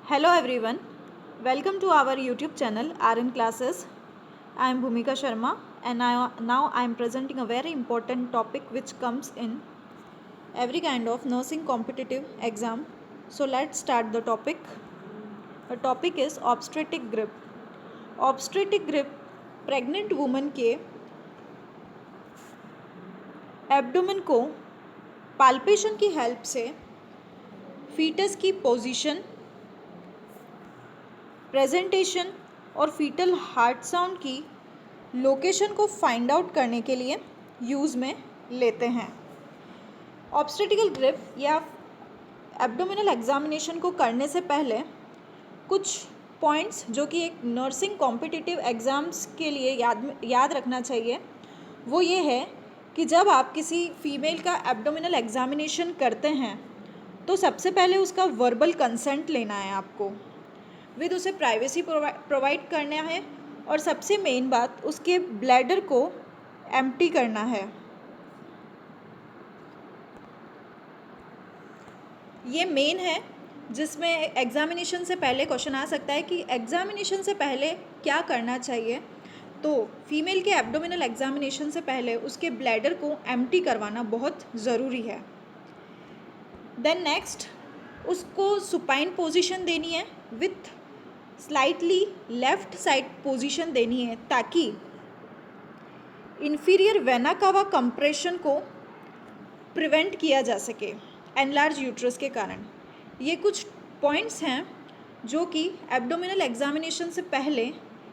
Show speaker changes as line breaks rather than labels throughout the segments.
Hello everyone, welcome to our YouTube channel RN Classes. I am Bhumika Sharma and now I am presenting a very important topic which comes in every kind of nursing competitive exam. So let's start the topic. The topic is obstetric grip. Obstetric grip pregnant woman के abdomen को palpation की help से foetus की position, presentation और fetal heart sound की location को find out करने के लिए यूज़ में लेते हैं। ऑब्स्टेटिकल ग्रिप या एब्डोमिनल एग्जामिनेशन को करने से पहले कुछ पॉइंट्स जो कि एक नर्सिंग कॉम्पिटिटिव एग्ज़ाम्स के लिए याद रखना चाहिए वो ये है कि जब आप किसी फीमेल का एब्डोमिनल एग्जामिनेशन करते हैं तो सबसे पहले उसका वर्बल कंसेंट लेना है आपको, विद उसे प्राइवेसी प्रोवाइड करना है और सबसे मेन बात उसके ब्लैडर को एम्प्टी करना है। ये मेन है जिसमें एग्जामिनेशन से पहले क्वेश्चन आ सकता है कि एग्जामिनेशन से पहले क्या करना चाहिए। तो फीमेल के एब्डोमिनल एग्जामिनेशन से पहले उसके ब्लैडर को एम्प्टी करवाना बहुत ज़रूरी है। देन नेक्स्ट उसको सुपाइन पोजीशन देनी है, with slightly left side position देनी है ताकि इंफीरियर वेना कावा कंप्रेशन को प्रिवेंट किया जा सके एनलार्ज यूट्रस के कारण। ये कुछ पॉइंट्स हैं जो कि एब्डोमिनल एग्जामिनेशन से पहले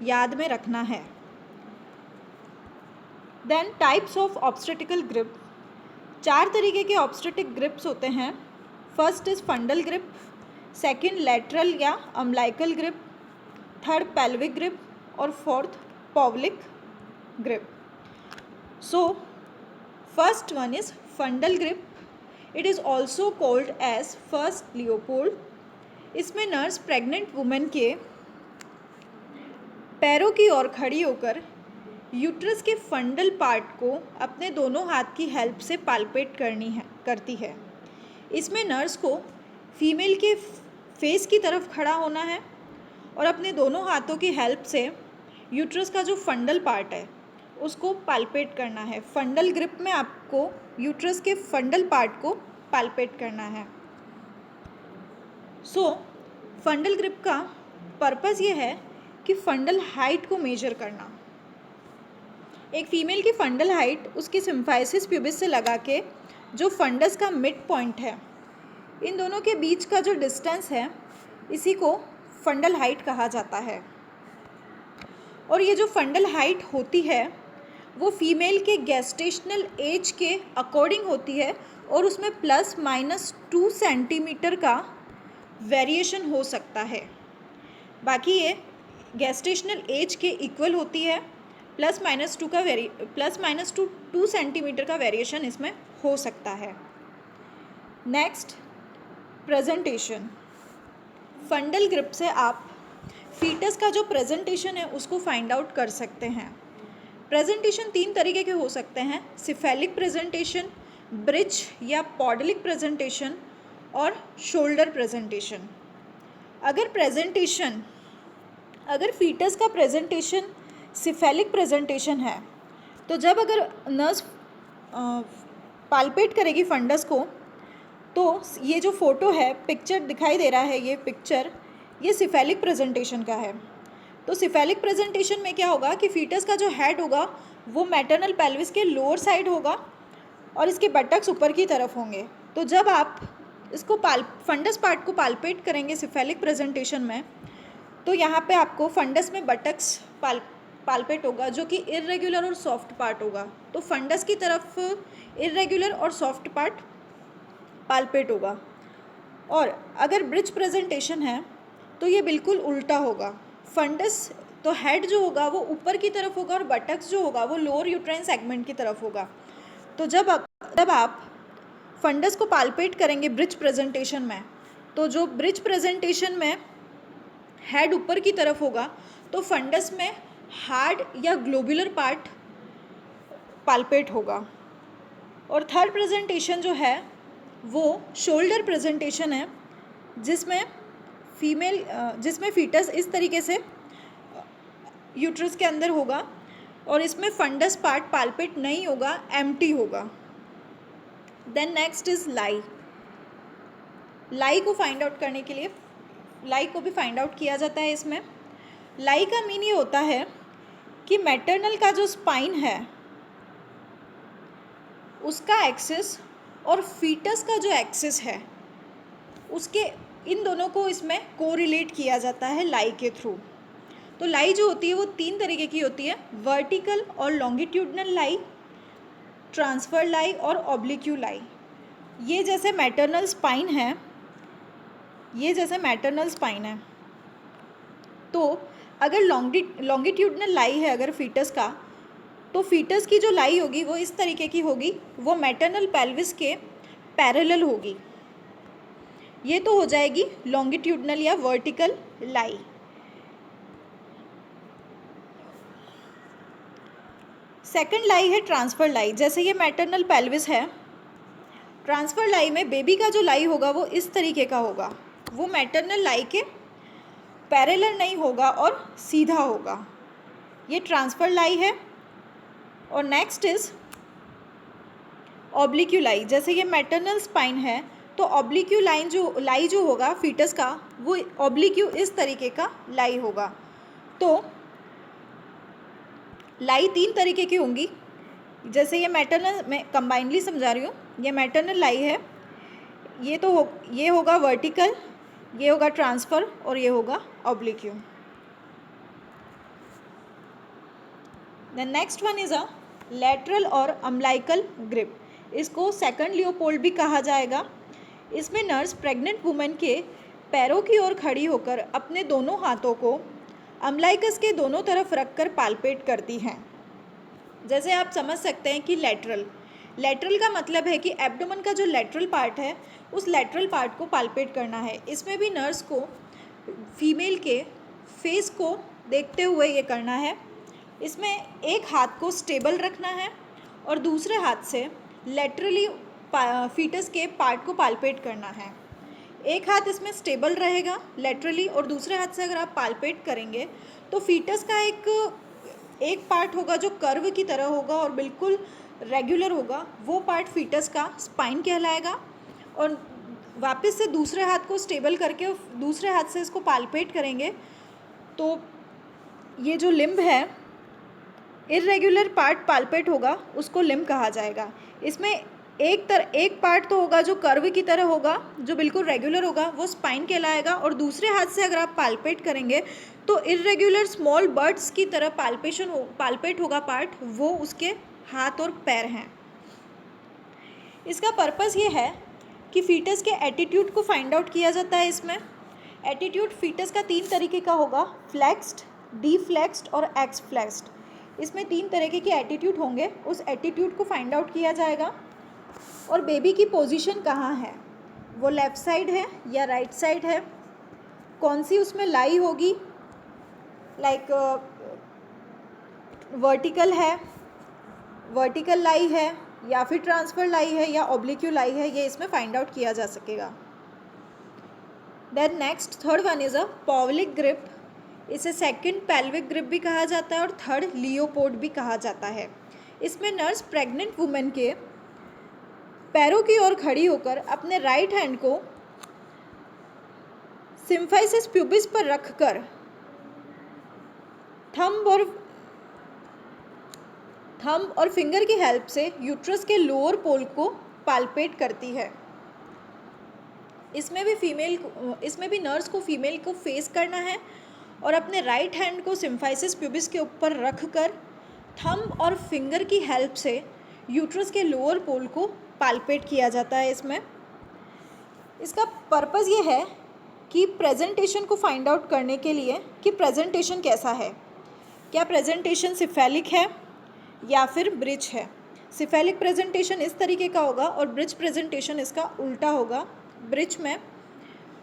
याद में रखना है। Then types of obstetrical grip, 4 तरीके के ऑब्स्टेटिक ग्रिप्स होते हैं। First is fundal grip, second lateral या umbilical grip, third pelvic grip और fourth Pawlik grip. So first one is fundal grip. It is also called as first Leopold. इसमें nurse pregnant women के पैरों की ओर खड़ी होकर यूट्रस के फंडल part को अपने दोनों हाथ की हेल्प से पाल्पेट करती है। इसमें नर्स को फीमेल के फेस की तरफ खड़ा होना है और अपने दोनों हाथों की हेल्प से यूट्रस का जो फंडल पार्ट है उसको पाल्पेट करना है। फंडल ग्रिप में आपको यूट्रस के फंडल पार्ट को पाल्पेट करना है। सो फंडल ग्रिप का पर्पस ये है कि फंडल हाइट को मेजर करना। एक फीमेल की फंडल हाइट उसकी सिम्फाइसिस प्यूबिस से लगा के जो फंडस का मिड पॉइंट है, इन दोनों के बीच का जो डिस्टेंस है इसी को फंडल हाइट कहा जाता है। और ये जो फंडल हाइट होती है वो फीमेल के गेस्टेशनल एज के अकॉर्डिंग होती है और उसमें ±2 सेंटीमीटर का वेरिएशन हो सकता है। बाकी ये गेस्टेशनल एज के इक्वल होती है, ±2 सेंटीमीटर का वेरिएशन इसमें हो सकता है। Next presentation. फंडल ग्रिप से आप फीटस का जो प्रेजेंटेशन है उसको फाइंड आउट कर सकते हैं। प्रेजेंटेशन 3 तरीके के हो सकते हैं, सिफेलिक प्रेजेंटेशन, ब्रिज या पॉडलिक प्रेजेंटेशन और शोल्डर प्रेजेंटेशन। अगर फीटस का प्रेजेंटेशन सिफेलिक प्रेजेंटेशन है तो जब अगर नर्स पाल्पेट करेगी फंडस को तो ये जो फोटो है, पिक्चर दिखाई दे रहा है, ये पिक्चर ये सिफेलिक प्रेजेंटेशन का है। तो सिफेलिक प्रेजेंटेशन में क्या होगा कि फीटस का जो हेड होगा वो मैटरनल पेल्विस के लोअर साइड होगा और इसके बटक्स ऊपर की तरफ होंगे। तो जब आप इसको फंडस पार्ट को पाल्पेट करेंगे सिफेलिक प्रेजेंटेशन में तो यहाँ पे आपको फंडस में बटक्स पाल्पेट होगा जो कि इर्रेगुलर और सॉफ्ट पार्ट होगा। तो फंडस की तरफ इर्रेगुलर और सॉफ्ट पार्ट पाल्पेट होगा। और अगर ब्रिज प्रेजेंटेशन है तो ये बिल्कुल उल्टा होगा। फंडस तो हेड जो होगा वो ऊपर की तरफ होगा और बटक्स जो होगा वो लोअर यूट्राइन सेगमेंट की तरफ होगा। तो जब आप फंडस को पाल्पेट करेंगे ब्रिज प्रेजेंटेशन में तो जो ब्रिज प्रेजेंटेशन में हेड ऊपर की तरफ होगा तो फंडस में हार्ड या ग्लोबुलर पार्ट पाल्पेट होगा। और थर्ड प्रेजेंटेशन जो है वो शोल्डर प्रेजेंटेशन है जिसमें फीमेल जिसमें फीटस इस तरीके से यूट्रस के अंदर होगा और इसमें फंडस पार्ट पाल्पेट नहीं होगा, एम्प्टी होगा। Then next is lie. Lie को फाइंड आउट करने के लिए लाई को भी फाइंड आउट किया जाता है इसमें। लाई का मीन ये होता है कि मैटरनल का जो स्पाइन है उसका एक्सिस और फीटस का जो एक्सिस है उसके, इन दोनों को इसमें कोरिलेट किया जाता है लाई के थ्रू। तो लाई जो होती है वो 3 तरीके की होती है, वर्टिकल और लॉन्गिट्यूडनल लाई, ट्रांसफर लाई और ऑब्लिक्यू लाई। ये जैसे मैटरनल स्पाइन है, तो अगर लॉन्गिट्यूडनल लाई है अगर फीटस का, तो फीटस की जो लाई होगी वो इस तरीके की होगी, वो मैटरनल पेल्विस के पैरेलल होगी। ये तो हो जाएगी लॉन्गिट्यूडनल या वर्टिकल लाई। सेकंड लाई है ट्रांसफर लाई। जैसे ये मैटरनल पेल्विस है, ट्रांसफर लाई में बेबी का जो लाई होगा वो इस तरीके का होगा, वो मैटरनल लाई के पैरेलल नहीं होगा और सीधा होगा। ये ट्रांसफर लाई है। और नेक्स्ट इज ऑब्लिक्यू लाई। जैसे ये मैटरनल स्पाइन है तो ऑब्लिक्यू लाई जो होगा फीटस का, वो ऑब्लिक्यू इस तरीके का लाई होगा। तो लाई 3 तरीके की होंगी। जैसे ये मैटरनल, मैं कंबाइनली समझा रही हूँ, ये मैटरनल लाई है, ये होगा वर्टिकल, ये होगा ट्रांसफ़र और ये होगा oblique. The next one is a lateral और अम्लाइकल ग्रिप। इसको सेकंड लियोपोल्ड भी कहा जाएगा। इसमें नर्स प्रेग्नेंट वुमेन के पैरों की ओर खड़ी होकर अपने दोनों हाथों को अम्लाइकस के दोनों तरफ रखकर पाल्पेट करती हैं। जैसे आप समझ सकते हैं कि लैटरल का मतलब है कि एब्डोमेन का जो लैटरल पार्ट है उस लैटरल पार्ट को पाल्पेट करना है। इसमें भी नर्स को फीमेल के फेस को देखते हुए ये करना है। इसमें एक हाथ को स्टेबल रखना है और दूसरे हाथ से लैटरली फीटस के पार्ट को पाल्पेट करना है। एक हाथ इसमें स्टेबल रहेगा लैटरली और दूसरे हाथ से अगर आप पाल्पेट करेंगे तो फीटस का एक पार्ट होगा जो कर्व की तरह होगा और बिल्कुल रेगुलर होगा, वो पार्ट फीटस का स्पाइन कहलाएगा। और वापस से दूसरे हाथ को स्टेबल करके दूसरे हाथ से इसको पाल्पेट करेंगे तो ये जो लिम्ब है, इर्रेगुलर पार्ट पाल्पेट होगा, उसको लिम्ब कहा जाएगा। इसमें एक पार्ट तो होगा जो कर्व की तरह होगा, जो बिल्कुल रेगुलर होगा, वो स्पाइन कहलाएगा। और दूसरे हाथ से अगर आप पाल्पेट करेंगे तो इर्रेगुलर स्मॉल बर्ड्स की तरह पाल्पेट होगा पार्ट, वो उसके हाथ और पैर हैं। इसका पर्पस ये है कि फीटस के एटीट्यूड को फाइंड आउट किया जाता है। इसमें एटीट्यूड फीटस का 3 तरीके का होगा, फ्लेक्स्ड, डीफ्लेक्स्ड और एक्सफ्लेक्स्ड। इसमें 3 तरीके के एटीट्यूड होंगे, उस एटीट्यूड को फाइंड आउट किया जाएगा। और बेबी की पोजीशन कहाँ है, वो लेफ़्ट साइड है या राइट साइड है, कौन सी उसमें लाई होगी, लाइक वर्टिकल लाई है या फिर ट्रांसफर लाई है या ऑब्लिक्यू लाई है, ये इसमें फाइंड आउट किया जा सकेगा। Then next third one is a Pawlik grip. इसे सेकंड पेल्विक ग्रिप भी कहा जाता है और थर्ड लियोपोड भी कहा जाता है। इसमें नर्स प्रेग्नेंट वुमेन के पैरों की ओर खड़ी होकर अपने राइट हैंड को सिम्फाइसिस प्यूबिस पर रखकर थंब और फिंगर की हेल्प से यूट्रस के लोअर पोल को पाल्पेट करती है। इसमें भी नर्स को फीमेल को फेस करना है और अपने राइट हैंड को सिम्फाइसिस प्यूबिस के ऊपर रखकर थंब और फिंगर की हेल्प से यूट्रस के लोअर पोल को पाल्पेट किया जाता है। इसका पर्पस ये है कि प्रेजेंटेशन को फाइंड आउट करने के लिए कि प्रेजेंटेशन कैसा है, क्या प्रेजेंटेशन सिफेलिक है या फिर ब्रिज है। सिफेलिक प्रेजेंटेशन इस तरीके का होगा और ब्रिज प्रेजेंटेशन इसका उल्टा होगा। ब्रिज में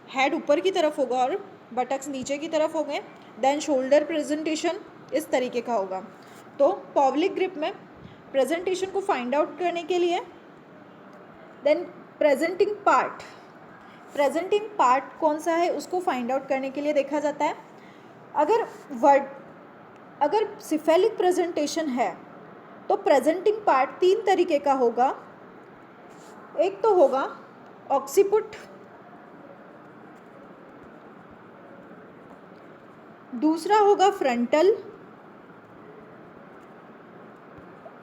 हेड ऊपर की तरफ होगा और बटक्स नीचे की तरफ होंगे। देन शोल्डर प्रेजेंटेशन इस तरीके का होगा। तो पॉवलिक ग्रिप में प्रेजेंटेशन को फाइंड आउट करने के लिए then presenting part, presenting part कौन सा है उसको फाइंड आउट करने के लिए देखा जाता है। अगर सिफेलिक प्रेजेंटेशन है तो प्रेजेंटिंग पार्ट 3 तरीके का होगा। एक तो होगा ऑक्सीपुट, दूसरा होगा फ्रंटल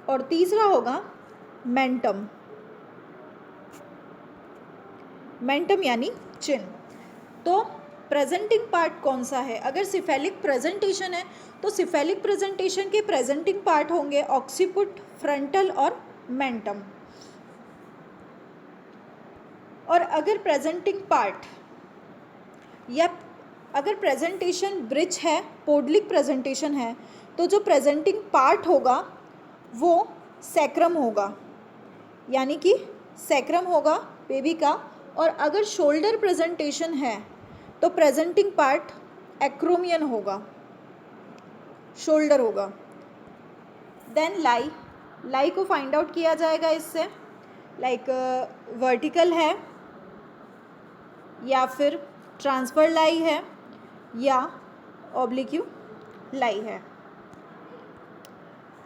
और तीसरा होगा मेंटम। मेंटम यानी चिन। तो प्रेजेंटिंग पार्ट कौन सा है? अगर सिफेलिक प्रेजेंटेशन है तो सिफेलिक प्रेजेंटेशन के प्रेजेंटिंग पार्ट होंगे ऑक्सीपुट, फ्रंटल और मेंटम। और अगर प्रेजेंटिंग पार्ट या अगर प्रेजेंटेशन ब्रिज है, पोडलिक प्रेजेंटेशन है, तो जो प्रेजेंटिंग पार्ट होगा वो सैक्रम होगा, यानी कि सैक्रम होगा बेबी का। और अगर शोल्डर प्रेजेंटेशन है तो प्रेजेंटिंग पार्ट एक्रोमियन होगा, शोल्डर होगा। देन लाई को फाइंड आउट किया जाएगा इससे, लाइक वर्टिकल है या फिर ट्रांसफर लाई है या ऑब्लिक्यू लाई है।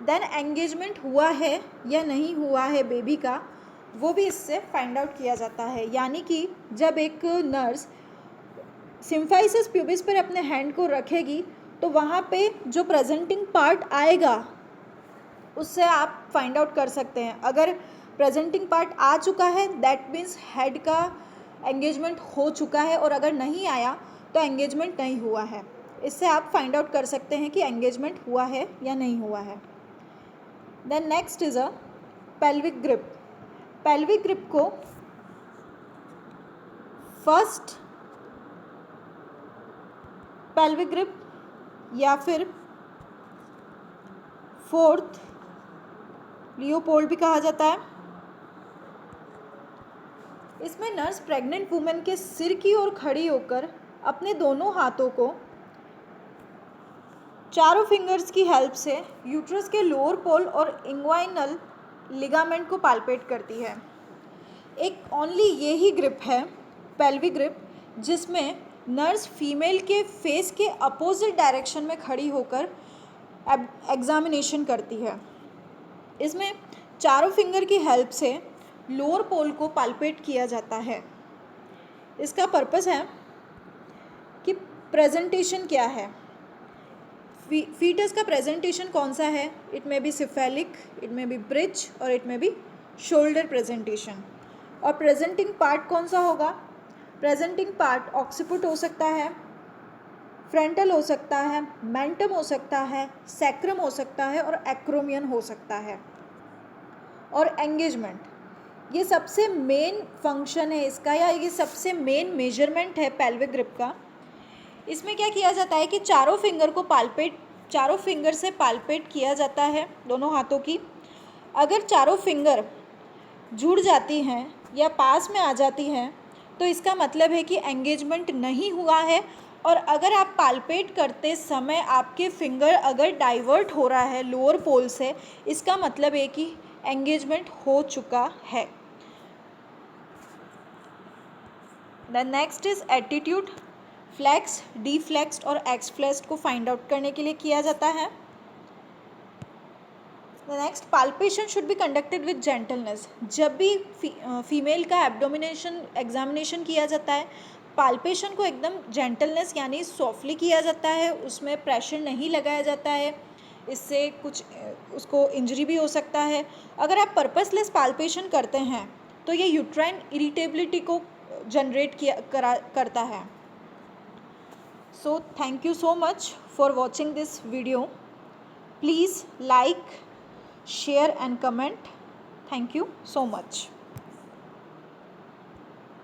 देन एंगेजमेंट हुआ है या नहीं हुआ है बेबी का, वो भी इससे फाइंड आउट किया जाता है। यानी कि जब एक नर्स सिम्फाइसिस प्यूबिस पर अपने हैंड को रखेगी तो वहाँ पे जो प्रेजेंटिंग पार्ट आएगा उससे आप फाइंड आउट कर सकते हैं। अगर प्रेजेंटिंग पार्ट आ चुका है दैट मीन्स हेड का एंगेजमेंट हो चुका है, और अगर नहीं आया तो एंगेजमेंट नहीं हुआ है। इससे आप फाइंड आउट कर सकते हैं कि एंगेजमेंट हुआ है या नहीं हुआ है। Then next is a pelvic grip. Pelvic grip को फर्स्ट पेल्विक ग्रिप या फिर फोर्थ लियोपोल्ड भी कहा जाता है। इसमें नर्स प्रेग्नेंट वुमेन के सिर की ओर खड़ी होकर अपने दोनों हाथों को चारों फिंगर्स की हेल्प से यूट्रस के लोअर पोल और इंग्वाइनल लिगामेंट को पाल्पेट करती है। एक ओनली यही ग्रिप है पेल्विक ग्रिप जिसमें नर्स फीमेल के फेस के अपोजिट डायरेक्शन में खड़ी होकर एग्जामिनेशन करती है। इसमें चारों फिंगर की हेल्प से लोअर पोल को पाल्पेट किया जाता है। इसका पर्पस है कि प्रेजेंटेशन क्या है, फीटस का प्रेजेंटेशन कौन सा है। It may be cephalic, it may be breech और it may be shoulder presentation. और प्रेजेंटिंग पार्ट कौन सा होगा? प्रेजेंटिंग पार्ट ऑक्सीपुट हो सकता है, फ्रंटल हो सकता है, मेंटम हो सकता है, सैक्रम हो सकता है और एक्रोमियन हो सकता है। और एंगेजमेंट ये सबसे मेन फंक्शन है इसका, या ये सबसे मेन मेजरमेंट है पेल्विक ग्रिप का। इसमें क्या किया जाता है कि चारों फिंगर से पाल्पेट किया जाता है दोनों हाथों की। अगर चारों फिंगर जुड़ जाती हैं या पास में आ जाती हैं तो इसका मतलब है कि एंगेजमेंट नहीं हुआ है। और अगर आप पाल्पेट करते समय आपके फिंगर अगर डाइवर्ट हो रहा है लोअर पोल से, इसका मतलब है कि एंगेजमेंट हो चुका है। The next is attitude. Flex, deflexed और एक्सफ्लेक्स्ड को फाइंड आउट करने के लिए किया जाता है। The next, palpation should be conducted with gentleness. जब भी फीमेल का एग्जामिनेशन किया जाता है, पाल्पेशन को एकदम जेंटलनेस यानी सॉफ्टली किया जाता है, उसमें प्रेशर नहीं लगाया जाता है, इससे कुछ उसको इंजरी भी हो सकता है। अगर आप पर्पसलेस पाल्पेशन करते हैं तो ये यूट्राइन इरिटेबिलिटी को जनरेट करता है। So thank you so much for watching this video. Please like, share and comment. Thank you so much.